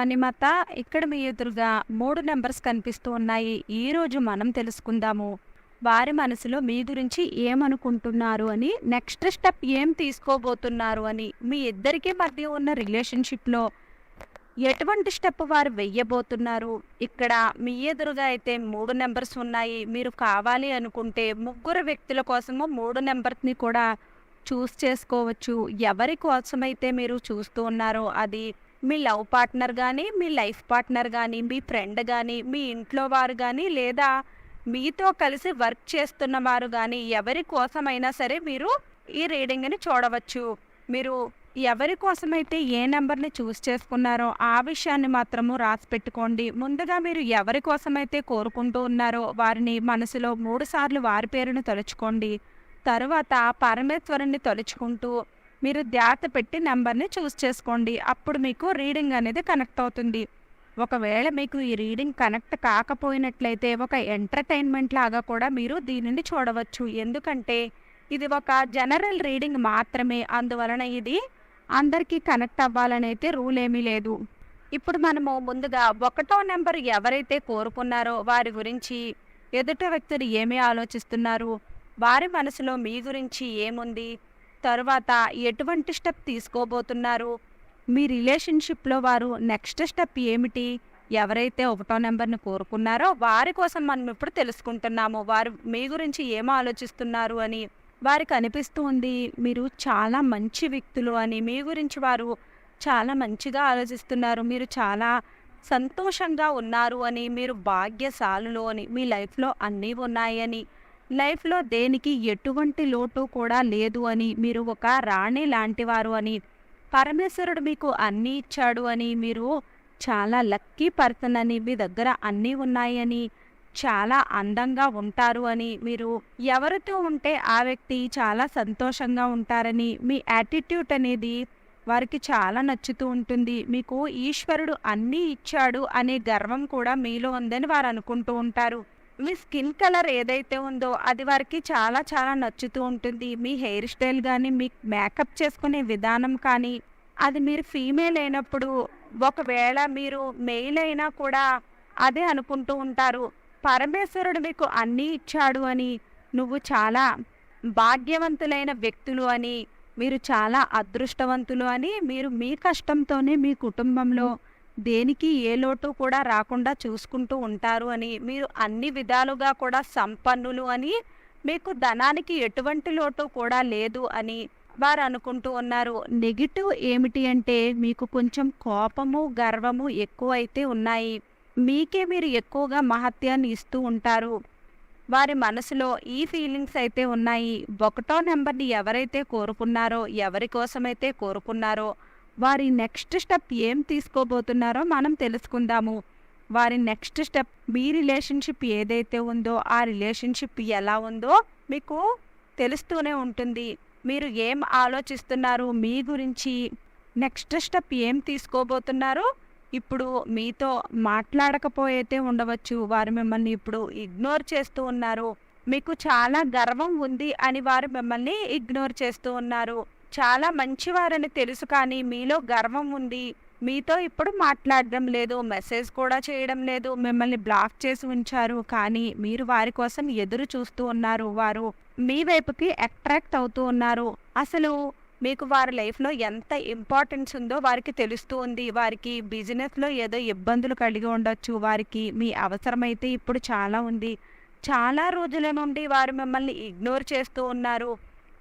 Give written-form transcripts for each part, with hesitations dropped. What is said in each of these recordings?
అనిమత ఇక్కడ మీ ఎదురుగా 3 నంబర్స్ కనిపిస్తూ ఉన్నాయి. ఈరోజు మనం తెలుసుకుందాము. వారి మనసులో మీ గురించి ఏమనుకుంటున్నారు అని, నెక్స్ట్ స్టెప్ ఏం తీసుకోబోతున్నారు అని, మీ ఇద్దరికీ మధ్య ఉన్న రిలేషన్షిప్లో ఎటువంటి స్టెప్ వారు వెయ్యబోతున్నారు. ఇక్కడ మీ ఎదురుగా అయితే 3 నెంబర్స్ ఉన్నాయి. మీరు కావాలి అనుకుంటే ముగ్గురు వ్యక్తుల కోసము 3 నెంబర్స్ని కూడా చూస్ చేసుకోవచ్చు. ఎవరి కోసమైతే మీరు చూస్తూ ఉన్నారో అది మీ లవ్ పార్ట్నర్ కానీ, మీ లైఫ్ పార్ట్నర్ కానీ, మీ ఫ్రెండ్ కానీ, మీ ఇంట్లో వారు కానీ, లేదా మీతో కలిసి వర్క్ చేస్తున్న వారు కానీ, ఎవరి కోసమైనా సరే మీరు ఈ రీడింగ్ని చూడవచ్చు. మీరు ఎవరి కోసమైతే ఏ నెంబర్ని చూస్ చేసుకున్నారో ఆ విషయాన్ని మాత్రము రాసి పెట్టుకోండి. ముందుగా మీరు ఎవరి కోసమైతే కోరుకుంటూ ఉన్నారో వారిని మనసులో 3 సార్లు వారి పేరును తలుచుకోండి. తరువాత పరమేశ్వరుణ్ణి తలుచుకుంటూ మీరు ధ్యాస పెట్టి నెంబర్ని చూస్ చేసుకోండి. అప్పుడు మీకు రీడింగ్ అనేది కనెక్ట్ అవుతుంది. ఒకవేళ మీకు ఈ రీడింగ్ కనెక్ట్ కాకపోయినట్లయితే ఒక ఎంటర్టైన్మెంట్ లాగా కూడా మీరు దీనిని చూడవచ్చు. ఎందుకంటే ఇది ఒక జనరల్ రీడింగ్ మాత్రమే, అందువలన ఇది అందరికీ కనెక్ట్ అవ్వాలనైతే రూల్ ఏమీ లేదు. ఇప్పుడు మనము ముందుగా 1వ నెంబర్ ఎవరైతే కోరుకున్నారో వారి గురించి, ఎదుటి వ్యక్తులు ఏమి ఆలోచిస్తున్నారు, వారి మనసులో మీ గురించి ఏముంది, తరువాత ఎటువంటి స్టెప్ తీసుకోబోతున్నారు, మీ రిలేషన్షిప్లో వారు నెక్స్ట్ స్టెప్ ఏమిటి, ఎవరైతే 1వ నెంబర్ని కోరుకున్నారో వారి కోసం మనం ఇప్పుడు తెలుసుకుంటున్నాము. వారు మీ గురించి ఏం ఆలోచిస్తున్నారు అని. వారికి అనిపిస్తూ ఉంది మీరు చాలా మంచి వ్యక్తులు అని, మీ గురించి వారు చాలా మంచిగా ఆలోచిస్తున్నారు, మీరు చాలా సంతోషంగా ఉన్నారు అని, మీరు భాగ్యశాలులు అని, మీ లైఫ్లో అన్నీ ఉన్నాయని, లైఫ్లో దేనికి ఎటువంటి లోటు కూడా లేదు అని, మీరు ఒక రాణి లాంటివారు అని, పరమేశ్వరుడు మీకు అన్నీ ఇచ్చాడు అని, మీరు చాలా లక్కీ పర్సన్ అని, మీ దగ్గర అన్నీ ఉన్నాయని, చాలా అందంగా ఉంటారు అని, మీరు ఎవరితో ఉంటే ఆ వ్యక్తి చాలా సంతోషంగా ఉంటారని, మీ యాటిట్యూడ్ అనేది వారికి చాలా నచ్చుతూ ఉంటుంది, మీకు ఈశ్వరుడు అన్నీ ఇచ్చాడు అనే గర్వం కూడా మీలో ఉందని వారు అనుకుంటూ ఉంటారు. మీ స్కిన్ కలర్ ఏదైతే ఉందో అది వారికి చాలా చాలా నచ్చుతూ ఉంటుంది. మీ హెయిర్ స్టైల్ కానీ, మీ మేకప్ చేసుకునే విధానం కానీ, అది మీరు ఫీమేల్ అయినప్పుడు, ఒకవేళ మీరు మెయిల్ అయినా కూడా అదే అనుకుంటూ ఉంటారు. పరమేశ్వరుడు మీకు అన్నీ ఇచ్చాడు అని, నువ్వు చాలా భాగ్యవంతులైన వ్యక్తులు అని, మీరు చాలా అదృష్టవంతులు అని, మీరు మీ కష్టంతోనే మీ కుటుంబంలో దేనికి ఏ లోటు కూడా రాకుండా చూసుకుంటూ ఉంటారు అని, మీరు అన్ని విధాలుగా కూడా సంపన్నులు అని, మీకు ధనానికి ఎటువంటి లోటు కూడా లేదు అని వారు అనుకుంటూ ఉన్నారు. నెగిటివ్ ఏమిటి అంటే మీకు కొంచెం కోపము, గర్వము ఎక్కువైతే ఉన్నాయి. మీకే మీరు ఎక్కువగా మహత్యాన్ని ఇస్తూ ఉంటారు. వారి మనసులో ఈ ఫీలింగ్స్ అయితే ఉన్నాయి. 1వ నెంబర్ని ఎవరైతే కోరుకున్నారో, ఎవరి కోసమైతే కోరుకున్నారో వారి నెక్స్ట్ స్టెప్ ఏం తీసుకోబోతున్నారో మనం తెలుసుకుందాము. వారి నెక్స్ట్ స్టెప్, మీ రిలేషన్షిప్ ఏదైతే ఉందో ఆ రిలేషన్షిప్ ఎలా ఉందో మీకు తెలుస్తూనే ఉంటుంది. మీరు ఏం ఆలోచిస్తున్నారు, మీ గురించి నెక్స్ట్ స్టెప్ ఏం తీసుకోబోతున్నారు. ఇప్పుడు మీతో మాట్లాడకపోయితే ఉండవచ్చు, వారు మిమ్మల్ని ఇప్పుడు ఇగ్నోర్ చేస్తూ ఉన్నారు. మీకు చాలా గర్వం ఉంది అని వారు మిమ్మల్ని ఇగ్నోర్ చేస్తూ ఉన్నారు. చాలా మంచివారని తెలుసు కానీ మీలో గర్వం ఉంది. మీతో ఇప్పుడు మాట్లాడడం లేదు, మెసేజ్ కూడా చేయడం లేదు, మిమ్మల్ని బ్లాక్ చేసి ఉంచారు. కానీ మీరు వారి కోసం ఎదురు చూస్తూ ఉన్నారు. వారు మీ వైపుకి అట్రాక్ట్ అవుతూ ఉన్నారు. అసలు మీకు వారి లైఫ్లో ఎంత ఇంపార్టెన్స్ ఉందో వారికి తెలుస్తూ ఉంది. వారికి బిజినెస్లో ఏదో ఇబ్బందులు కలిగి ఉండొచ్చు. వారికి మీ అవసరమైతే ఇప్పుడు చాలా ఉంది. చాలా రోజుల నుండి వారు మిమ్మల్ని ఇగ్నోర్ చేస్తూ ఉన్నారు.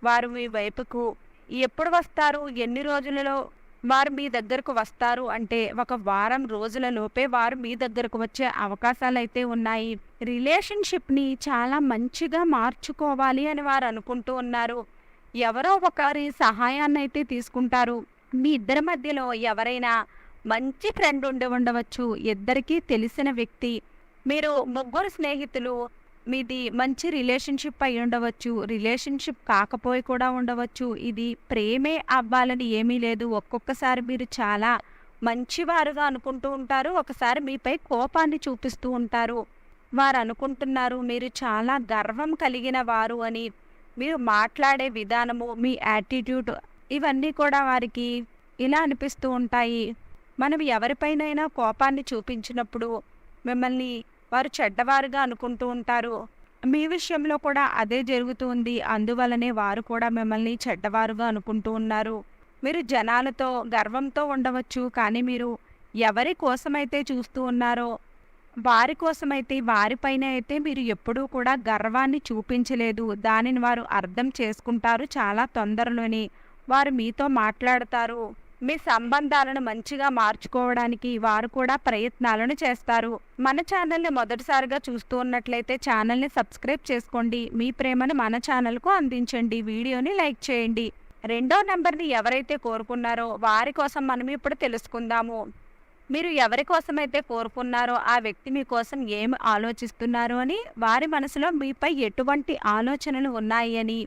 వారు మీ వైపుకు ఎప్పుడు వస్తారు, ఎన్ని రోజులలో వారు మీ దగ్గరకు వస్తారు అంటే ఒక వారం రోజుల లోపే వారు మీ దగ్గరకు వచ్చే అవకాశాలు అయితే ఉన్నాయి. రిలేషన్షిప్ని చాలా మంచిగా మార్చుకోవాలి అని వారు అనుకుంటూ ఉన్నారు. ఎవరో ఒకరి సహాయాన్ని అయితే తీసుకుంటారు. మీ ఇద్దరి మధ్యలో ఎవరైనా మంచి ఫ్రెండ్ ఉండవచ్చు, ఇద్దరికీ తెలిసిన వ్యక్తి. మీరు ముగ్గురు స్నేహితులు, మీది మంచి రిలేషన్షిప్ అయి ఉండవచ్చు, రిలేషన్షిప్ కాకపోయి కూడా ఉండవచ్చు. ఇది ప్రేమే అవ్వాలని ఏమీ లేదు. ఒక్కొక్కసారి మీరు చాలా మంచివారుగా అనుకుంటూ ఉంటారు, ఒకసారి మీపై కోపాన్ని చూపిస్తూ ఉంటారు. వారు అనుకుంటున్నారు మీరు చాలా గర్వం కలిగిన వారు అని. మీరు మాట్లాడే విధానము, మీ యాటిట్యూడ్ ఇవన్నీ కూడా వారికి ఇలా అనిపిస్తూ ఉంటాయి. మనం ఎవరిపైనైనా కోపాన్ని చూపించినప్పుడు మిమ్మల్ని వారు చెడ్డవారుగా అనుకుంటూ ఉంటారు. మీ విషయంలో కూడా అదే జరుగుతుంది. అందువలనే వారు కూడా మిమ్మల్ని చెడ్డవారుగా అనుకుంటూ ఉన్నారు. మీరు జనాలతో గర్వంతో ఉండవచ్చు, కానీ మీరు ఎవరి కోసమైతే చూస్తూ ఉన్నారో వారి కోసమైతే వారిపైన అయితే మీరు ఎప్పుడూ కూడా గర్వాన్ని చూపించలేదు. దానిని వారు అర్థం చేసుకుంటారు. చాలా తొందరలోనే వారు మీతో మాట్లాడతారు. మీ సంబంధాలను మంచిగా మార్చుకోవడానికి వారు కూడా ప్రయత్నాలను చేస్తారు. మన ఛానల్ని మొదటిసారిగా చూస్తూ ఉన్నట్లయితే ఛానల్ని సబ్స్క్రైబ్ చేసుకోండి. మీ ప్రేమను మన ఛానల్కు అందించండి. వీడియోని లైక్ చేయండి. రెండో నెంబర్ని ఎవరైతే కోరుకున్నారో వారి కోసం మనం ఇప్పుడు తెలుసుకుందాము. మీరు ఎవరి కోసమైతే కోరుకున్నారో ఆ వ్యక్తి మీకోసం ఏమి ఆలోచిస్తున్నారు అని, వారి మనసులో మీపై ఎటువంటి ఆలోచనలు ఉన్నాయి అని,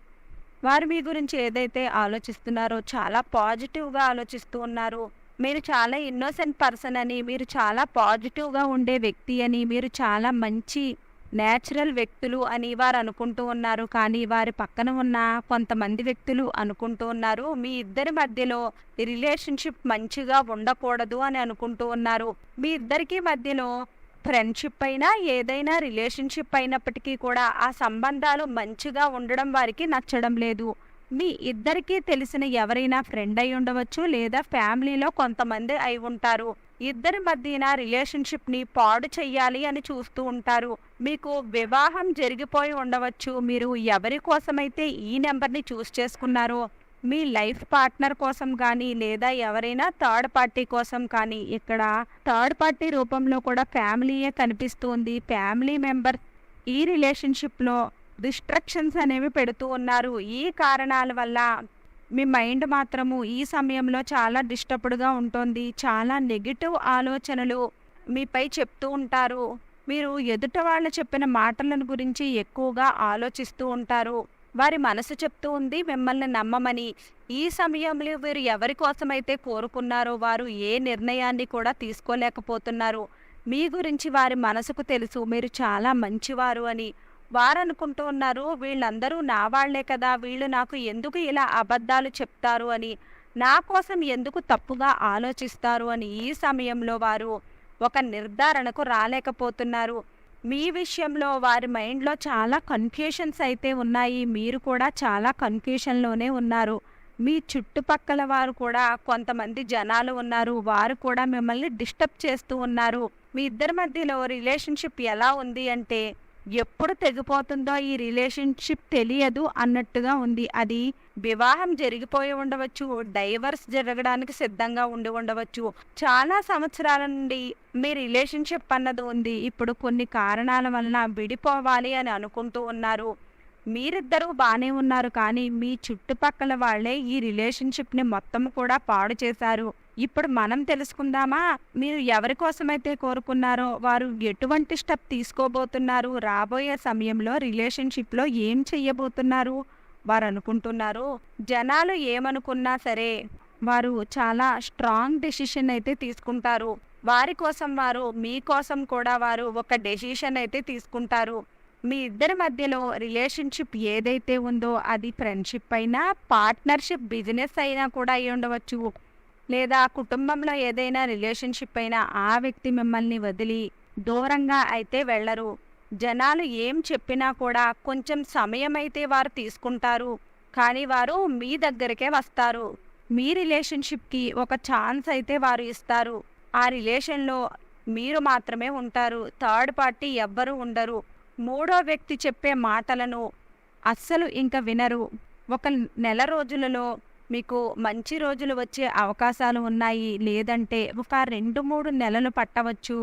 వారు మీ గురించి ఏదైతే ఆలోచిస్తున్నారో చాలా పాజిటివ్గా ఆలోచిస్తూ ఉన్నారు. మీరు చాలా ఇన్నోసెంట్ పర్సన్ అని, మీరు చాలా పాజిటివ్గా ఉండే వ్యక్తి అని, మీరు చాలా మంచి నేచురల్ వ్యక్తులు అని వారు అనుకుంటూ ఉన్నారు. కానీ వారి పక్కన ఉన్న కొంతమంది వ్యక్తులు అనుకుంటూ ఉన్నారు మీ ఇద్దరి మధ్యలో రిలేషన్షిప్ మంచిగా ఉండకూడదు అని అనుకుంటూ ఉన్నారు. మీ ఇద్దరికి మధ్యలో ఫ్రెండ్షిప్ అయినా ఏదైనా రిలేషన్షిప్ అయినప్పటికీ కూడా ఆ సంబంధాలు మంచిగా ఉండడం వారికి నచ్చడం లేదు. మీ ఇద్దరికీ తెలిసిన ఎవరైనా ఫ్రెండ్ అయి ఉండవచ్చు, లేదా ఫ్యామిలీలో కొంతమంది అయి ఉంటారు. ఇద్దరి మధ్యన రిలేషన్షిప్ని పాడు చెయ్యాలి అని చూస్తూ ఉంటారు. మీకు వివాహం జరిగిపోయి ఉండవచ్చు. మీరు ఎవరి కోసమైతే ఈ నెంబర్ని చూస్ చేసుకున్నారో మీ లైఫ్ పార్ట్నర్ కోసం కానీ, లేదా ఎవరైనా థర్డ్ పార్టీ కోసం కానీ, ఇక్కడ థర్డ్ పార్టీ రూపంలో కూడా ఫ్యామిలీయే కనిపిస్తుంది. ఫ్యామిలీ మెంబర్ ఈ రిలేషన్షిప్లో డిస్ట్రక్షన్స్ అనేవి పెడుతూ ఉన్నారు. ఈ కారణాల వల్ల మీ మైండ్ మాత్రము ఈ సమయంలో చాలా డిస్టర్బ్డ్గా ఉంటుంది. చాలా నెగిటివ్ ఆలోచనలు మీపై చెప్తూ ఉంటారు. మీరు ఎదుట వాళ్ళు చెప్పిన మాటలను గురించి ఎక్కువగా ఆలోచిస్తూ ఉంటారు. వారి మనసు చెప్తూ ఉంది మిమ్మల్ని నమ్మమని. ఈ సమయంలో మీరు ఎవరి కోసమైతే కోరుకున్నారో వారు ఏ నిర్ణయాన్ని కూడా తీసుకోలేకపోతున్నారు. మీ గురించి వారి మనసుకు తెలుసు మీరు చాలా మంచివారు అని. వారు అనుకుంటూ ఉన్నారు వీళ్ళందరూ నా వాళ్లే కదా, వీళ్ళు నాకు ఎందుకు ఇలా అబద్ధాలు చెప్తారు అని, నా కోసం ఎందుకు తప్పుగా ఆలోచిస్తారు అని. ఈ సమయంలో వారు ఒక నిర్ధారణకు రాలేకపోతున్నారు. మీ విషయంలో వారి మైండ్లో చాలా కన్ఫ్యూషన్స్ అయితే ఉన్నాయి. మీరు కూడా చాలా కన్ఫ్యూషన్లోనే ఉన్నారు. మీ చుట్టుపక్కల వారు కూడా కొంతమంది జనాలు ఉన్నారు. వారు కూడా మిమ్మల్ని డిస్టర్బ్ చేస్తూ ఉన్నారు. మీ ఇద్దరి మధ్యలో రిలేషన్షిప్ ఎలా ఉంది అంటే ఎప్పుడు తెగిపోతుందో ఈ రిలేషన్షిప్ తెలియదు అన్నట్టుగా ఉంది. అది వివాహం జరిగిపోయి ఉండవచ్చు, డైవర్స్ జరగడానికి సిద్ధంగా ఉండవచ్చు. చాలా సంవత్సరాల నుండి మీ రిలేషన్షిప్ అన్నది ఉంది. ఇప్పుడు కొన్ని కారణాల వలన విడిపోవాలి అని అనుకుంటూ ఉన్నారు. మీరిద్దరూ బాగానే ఉన్నారు, కానీ మీ చుట్టుపక్కల వాళ్ళే ఈ రిలేషన్షిప్ని మొత్తం కూడా పాడు చేశారు. ఇప్పుడు మనం తెలుసుకుందామా మీరు ఎవరి కోసమైతే కోరుకున్నారో వారు ఎటువంటి స్టెప్ తీసుకోబోతున్నారు, రాబోయే సమయంలో రిలేషన్షిప్లో ఏం చెయ్యబోతున్నారు. వారు అనుకుంటున్నారు జనాలు ఏమనుకున్నా సరే వారు చాలా స్ట్రాంగ్ డెసిషన్ అయితే తీసుకుంటారు. వారి కోసం వారు మీకోసం కూడా వారు ఒక డెసిషన్ అయితే తీసుకుంటారు. మీ ఇద్దరి మధ్యలో రిలేషన్షిప్ ఏదైతే ఉందో అది ఫ్రెండ్షిప్ అయినా, పార్ట్నర్షిప్, బిజినెస్ అయినా కూడా అయి ఉండవచ్చు, లేదా కుటుంబంలో ఏదైనా రిలేషన్షిప్ అయినా ఆ వ్యక్తి మిమ్మల్ని వదిలి దూరంగా అయితే వెళ్ళరు. జనాలు ఏం చెప్పినా కూడా కొంచెం సమయం అయితే వారు తీసుకుంటారు, కానీ వారు మీ దగ్గరికే వస్తారు. మీ రిలేషన్షిప్కి ఒక ఛాన్స్ అయితే వారు ఇస్తారు. ఆ రిలేషన్లో మీరు మాత్రమే ఉంటారు. థర్డ్ పార్టీ ఎవ్వరూ ఉండరు. మూడో వ్యక్తి చెప్పే మాటలను అస్సలు ఇంకా వినరు. ఒక నెల రోజులలో మీకు మంచి రోజులు వచ్చే అవకాశాలు ఉన్నాయి, లేదంటే ఒక 2-3 నెలలు పట్టవచ్చు.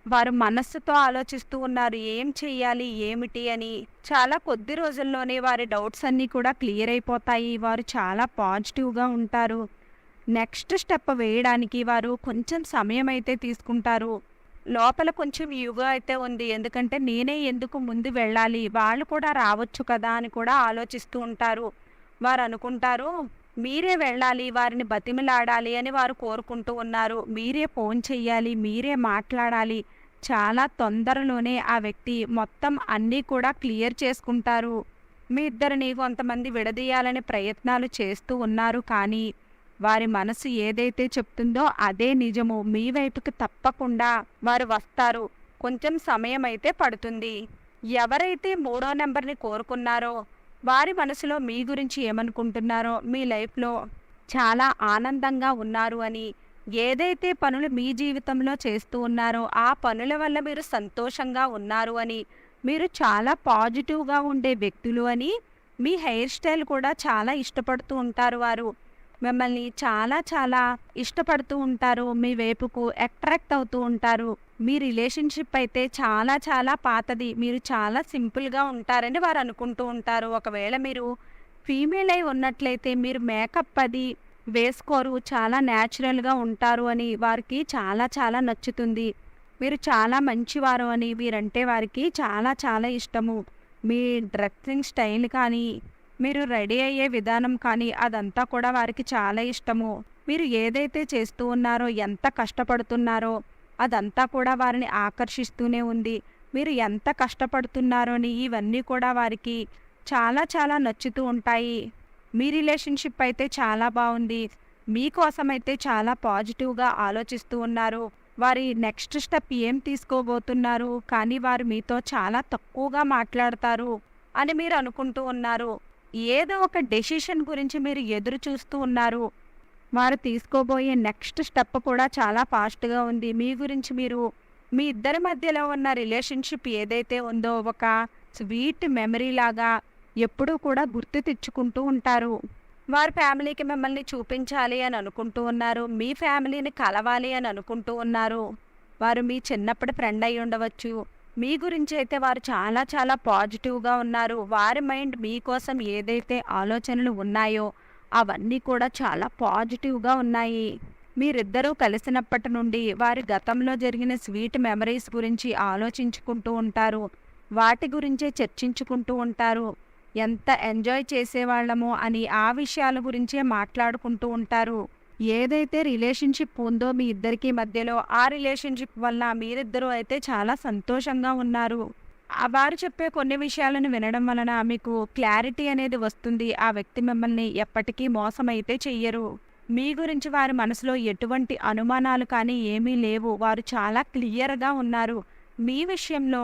వారు మనస్సుతో ఆలోచిస్తూ ఉన్నారు ఏం చెయ్యాలి ఏమిటి అని. చాలా కొద్ది రోజుల్లోనే వారి డౌట్స్ అన్నీ కూడా క్లియర్ అయిపోతాయి. వారు చాలా పాజిటివ్గా ఉంటారు. నెక్స్ట్ స్టెప్ వేయడానికి వారు కొంచెం సమయం అయితే తీసుకుంటారు. లోపల కొంచెం యుగ అయితే ఉంది. ఎందుకంటే నేనే ఎందుకు ముందు వెళ్ళాలి, వాళ్ళు కూడా రావచ్చు కదా అని కూడా ఆలోచిస్తూ ఉంటారు. వారు అనుకుంటారు మీరే వెళ్ళాలి, వారిని బతిమిలాడాలి అని వారు కోరుకుంటూ ఉన్నారు. మీరే ఫోన్ చెయ్యాలి, మీరే మాట్లాడాలి. చాలా తొందరలోనే ఆ వ్యక్తి మొత్తం అన్నీ కూడా క్లియర్ చేసుకుంటారు. మీ ఇద్దరిని కొంతమంది విడదీయాలని ప్రయత్నాలు చేస్తూ ఉన్నారు, కానీ వారి మనసు ఏదైతే చెప్తుందో అదే నిజము. మీ వైపుకి తప్పకుండా వారు వస్తారు. కొంచెం సమయం అయితే పడుతుంది. ఎవరైతే మూడో నెంబర్ని కోరుకున్నారో వారి మనసులో మీ గురించి ఏమనుకుంటున్నారో, మీ లైఫ్లో చాలా ఆనందంగా ఉన్నారు అని, ఏదైతే పనులు మీ జీవితంలో చేస్తూ ఉన్నారో ఆ పనుల వల్ల మీరు సంతోషంగా ఉన్నారు అని, మీరు చాలా పాజిటివ్గా ఉండే వ్యక్తులు అని, మీ హెయిర్ స్టైల్ కూడా చాలా ఇష్టపడుతూ ఉంటారు. వారు మిమ్మల్ని చాలా చాలా ఇష్టపడుతూ ఉంటారు. మీ వైపుకు అట్రాక్ట్ అవుతూ ఉంటారు. మీ రిలేషన్షిప్ అయితే చాలా చాలా పాతది. మీరు చాలా సింపుల్గా ఉంటారని వారు అనుకుంటూ ఉంటారు. ఒకవేళ మీరు ఫీమేల్ అయి ఉన్నట్లయితే మీరు మేకప్ అది వేసుకోరు, చాలా న్యాచురల్గా ఉంటారు అని వారికి చాలా చాలా నచ్చుతుంది. మీరు చాలా మంచివారు అని వీరంటే వారికి చాలా చాలా ఇష్టము. మీ డ్రెస్సింగ్ స్టైల్ కానీ, మీరు రెడీ అయ్యే విధానం కానీ అదంతా కూడా వారికి చాలా ఇష్టము. మీరు ఏదైతే చేస్తూ ఉన్నారో, ఎంత కష్టపడుతున్నారో అదంతా కూడా వారిని ఆకర్షిస్తూనే ఉంది. మీరు ఎంత కష్టపడుతున్నారో అని ఇవన్నీ కూడా వారికి చాలా చాలా నచ్చుతూ ఉంటాయి. మీ రిలేషన్షిప్ అయితే చాలా బాగుంది. మీకోసమైతే చాలా పాజిటివ్గా ఆలోచిస్తూ ఉన్నారు. వారి నెక్స్ట్ స్టెప్ ఏం తీసుకోబోతున్నారు, కానీ వారు మీతో చాలా తక్కువగా మాట్లాడతారు అని మీరు అనుకుంటూ ఉన్నారు. ఏదో ఒక డెసిషన్ గురించి మీరు ఎదురు చూస్తూ ఉన్నారు. వారు తీసుకోబోయే నెక్స్ట్ స్టెప్ కూడా చాలా ఫాస్ట్గా ఉంది. మీ గురించి మీరు, మీ ఇద్దరి మధ్యలో ఉన్న రిలేషన్షిప్ ఏదైతే ఉందో ఒక స్వీట్ మెమరీ లాగా ఎప్పుడూ కూడా గుర్తు తెచ్చుకుంటూ ఉంటారు. వారి ఫ్యామిలీకి మిమ్మల్ని చూపించాలి అని అనుకుంటూ ఉన్నారు. మీ ఫ్యామిలీని కలవాలి అని అనుకుంటూ ఉన్నారు. వారు మీ చిన్నప్పటి ఫ్రెండ్ అయి ఉండవచ్చు. మీ గురించి అయితే వారు చాలా చాలా పాజిటివ్గా ఉన్నారు. వారి మైండ్ మీకోసం ఏదైతే ఆలోచనలు ఉన్నాయో అవన్నీ కూడా చాలా పాజిటివ్గా ఉన్నాయి. మీరిద్దరూ కలిసినప్పటి నుండి వారి గతంలో జరిగిన స్వీట్ మెమరీస్ గురించి ఆలోచించుకుంటూ ఉంటారు. వాటి గురించే చర్చించుకుంటూ ఉంటారు. ఎంత ఎంజాయ్ చేసేవాళ్ళమో అని ఆ విషయాల గురించే మాట్లాడుకుంటూ ఉంటారు. ఏదైతే రిలేషన్షిప్ ఉందో మీ ఇద్దరికి మధ్యలో, ఆ రిలేషన్షిప్ వల్ల మీరిద్దరూ అయితే చాలా సంతోషంగా ఉన్నారు. వారు చెప్పే కొన్ని విషయాలను వినడం వలన మీకు క్లారిటీ అనేది వస్తుంది. ఆ వ్యక్తి మిమ్మల్ని ఎప్పటికీ మోసమైతే చెయ్యరు. మీ గురించి వారి మనసులో ఎటువంటి అనుమానాలు కానీ ఏమీ లేవు. వారు చాలా క్లియర్గా ఉన్నారు. మీ విషయంలో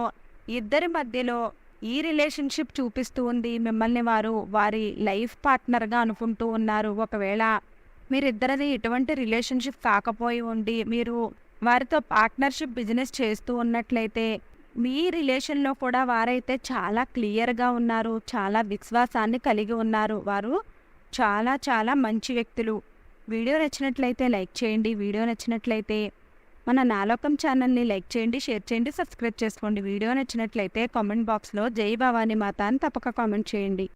ఇద్దరి మధ్యలో ఈ రిలేషన్షిప్ చూపిస్తూ ఉంది. మిమ్మల్ని వారు వారి లైఫ్ పార్ట్నర్గా అనుకుంటూ ఉన్నారు. ఒకవేళ మీరిద్దరిది ఎటువంటి రిలేషన్షిప్ కాకపోయి ఉండి మీరు వారితో పార్ట్నర్షిప్ బిజినెస్ చేస్తూ ఉన్నట్లయితే మీ రిలేషన్లో కూడా వారైతే చాలా క్లియర్గా ఉన్నారు. చాలా విశ్వాసాన్ని కలిగి ఉన్నారు. వారు చాలా చాలా మంచి వ్యక్తులు. వీడియో నచ్చినట్లయితే లైక్ చేయండి. వీడియో నచ్చినట్లయితే మన నాలోకం ఛానల్ని లైక్ చేయండి, షేర్ చేయండి, సబ్స్క్రైబ్ చేసుకోండి. వీడియో నచ్చినట్లయితే కామెంట్ బాక్స్లో జై భవానీ మాత అని తప్పక కామెంట్ చేయండి.